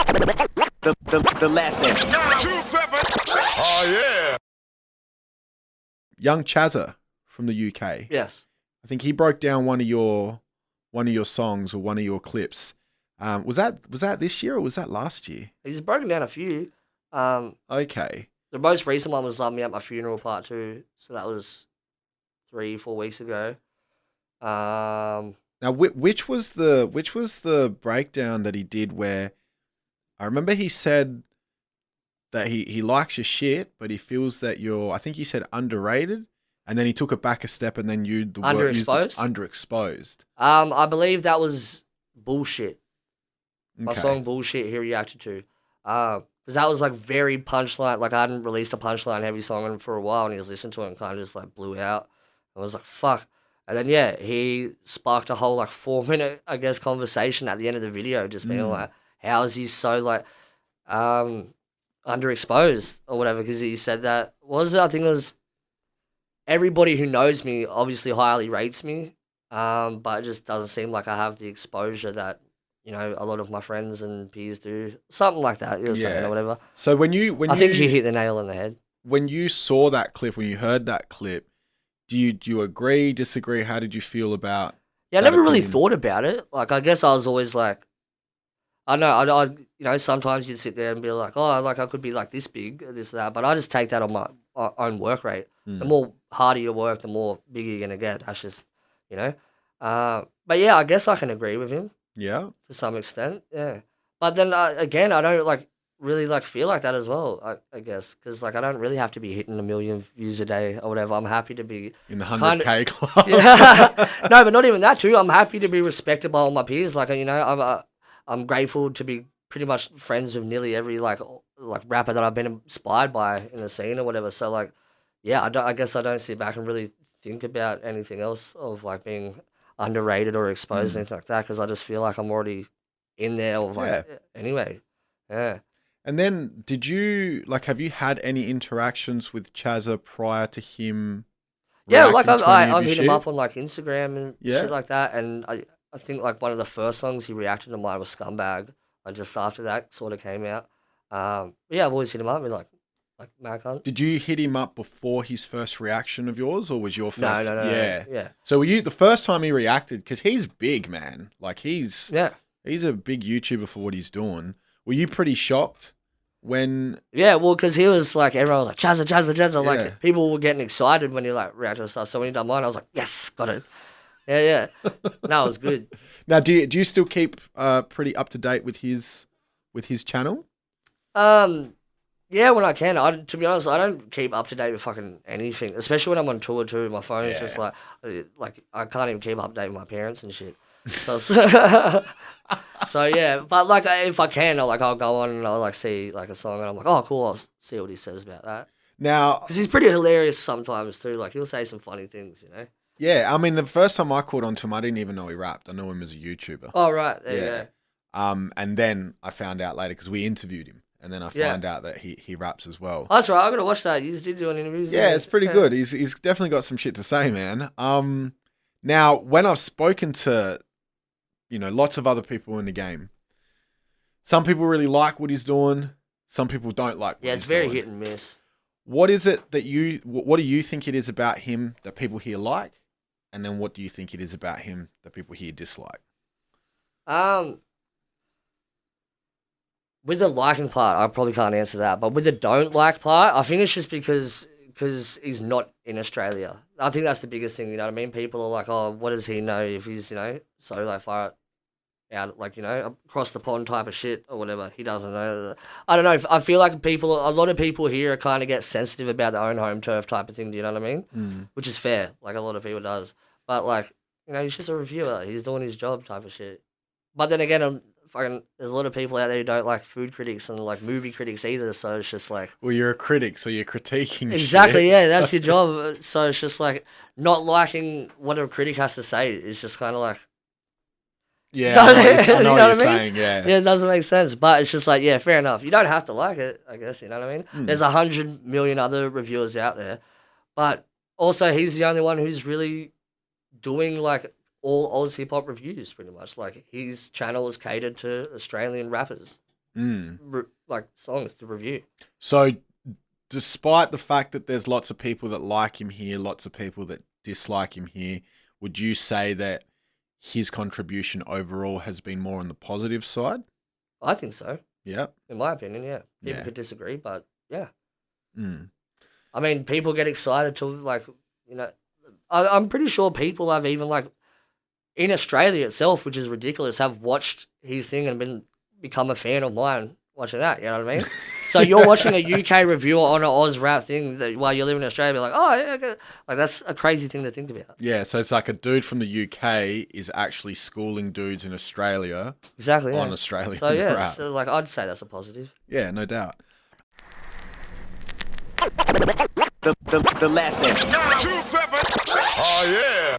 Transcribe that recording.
The lesson. Oh yeah. Young Chazza from the UK. Yes. I think he broke down one of your songs or one of your clips. Was that this year or was that last year? He's broken down a few. Okay. The most recent one was Love Me at My Funeral Part 2. So that was 3-4 weeks ago. Now, which was the breakdown that he did where I remember he said that he likes your shit, but he feels that I think he said underrated, and then he took it back a step and then used the word underexposed. I believe that was Bullshit. My Okay. song Bullshit he reacted to. Because that was like very punchline. Like I hadn't released a punchline heavy song for a while, and he was listening to it and kind of just like blew out. I was like, fuck. And then, yeah, he sparked a whole like 4-minute, I guess, conversation at the end of the video, just being like, how is he so like underexposed or whatever? Because he said that, I think it was everybody who knows me obviously highly rates me, but it just doesn't seem like I have the exposure that, you know, a lot of my friends and peers do. Something like that, or whatever. So when I think you hit the nail on the head. When you saw that clip, when you heard that clip, do you agree, disagree? How did you feel about? Yeah, I that never really opinion? thought about it. Like, I guess I was always like, I know, I you know, sometimes you'd sit there and be like, oh, like I could be like this big, or this or that, but I just take that on my own work rate. The more harder you work, the more bigger you're gonna get. That's just, you know. But yeah, I guess I can agree with him Yeah. to some extent. Yeah, but then again, I don't like really like feel like that as well. I guess because like I don't really have to be hitting 1 million views a day or whatever. I'm happy to be In the 100K club. Yeah. No, but not even that too. I'm happy to be respected by all my peers. Like, you know, I'm grateful to be pretty much friends with nearly every like rapper that I've been inspired by in the scene or whatever. So like, yeah, I guess I don't sit back and really think about anything else of like being underrated or exposed or anything like that, because I just feel like I'm already in there or like anyway. Yeah. And then have you had any interactions with Chazza prior to him? Yeah, like reacting to any of I've your hit him shit? up on like Instagram and Yeah. shit like that, and I think like one of the first songs he reacted to mine was Scumbag. Like just after that sort of came out. Yeah, I've always hit him up and like Mac Hunt. Did you hit him up before his first reaction of yours, or was your No, first? no, Yeah. yeah, So were you the first time he reacted? Because he's big, man. Like he's yeah. a big YouTuber for what he's doing. Were you pretty shocked when? Yeah, well, because he was like, everyone was like, Chazza, Chazza, Chazza. Yeah. Like, people were getting excited when he like reacted to stuff. So when he done mine, I was like, yes, got it. Yeah. No, it was good. Now, do you still keep pretty up to date with his channel? Yeah, when I can. To be honest, I don't keep up to date with fucking anything, especially when I'm on tour too. My phone is just like I can't even keep up to date with my parents and shit. So, so yeah, but like if I can, I'll go on and I'll like see like a song and I'm like, oh cool, I'll see what he says about that. Now, Because he's pretty hilarious sometimes too. Like he'll say some funny things, you know. yeah, I mean, the first time I caught on to him, I didn't even know he rapped. I know him as a YouTuber. Oh right, there you go. And then I found out later because we interviewed him, and then I found out that he raps as well. Oh, that's right. I gotta watch that. You did do an interview. Yeah, it's pretty good. He's definitely got some shit to say, man. Now when I've spoken to, lots of other people in the game, some people really like what he's doing. Some people don't like. What it's he's very doing. hit and miss. What is it that what do you think it is about him that people here like? And then what do you think it is about him that people here dislike? With the liking part, I probably can't answer that. But with the don't like part, I think it's just because he's not in Australia. I think that's the biggest thing, you know what I mean? People are like, oh, what does he know if he's, so like far out, like, across the pond type of shit or whatever. He doesn't know. I don't know. I feel like a lot of people here kind of get sensitive about their own home turf type of thing, do you know what I mean? Which is fair, like a lot of people does. But like, he's just a reviewer. He's doing his job type of shit. But then again, there's a lot of people out there who don't like food critics and like movie critics either, so it's just like... Well, you're a critic, so you're critiquing Exactly, shit. yeah, that's your job. So it's just like, not liking what a critic has to say is just kind of like... Yeah, I know what you're saying, yeah. Yeah, it doesn't make sense, but it's just like, yeah, fair enough. You don't have to like it, I guess, you know what I mean? There's 100 million other reviewers out there, but also he's the only one who's really doing like all Oz hip hop reviews, pretty much. Like his channel is catered to Australian rappers. like songs to review. So, despite the fact that there's lots of people that like him here, lots of people that dislike him here, would you say that his contribution overall has been more on the positive side? I think so. Yeah. In my opinion, yeah. People Yeah. could disagree, but yeah. Mm. I mean, people get excited to, like, you know, I'm pretty sure people have even, like, in Australia itself, which is ridiculous, have watched his thing and become a fan of mine watching that, you know what I mean? So you're watching a UK reviewer on an Oz rap thing while you're living in Australia, be like, oh, yeah, okay. Like, that's a crazy thing to think about. Yeah, so it's like a dude from the UK is actually schooling dudes in Australia Exactly, yeah. on Australian So, yeah, rap. so, like, I'd say that's a positive. Yeah, no doubt. The lesson. 7. Oh, yeah.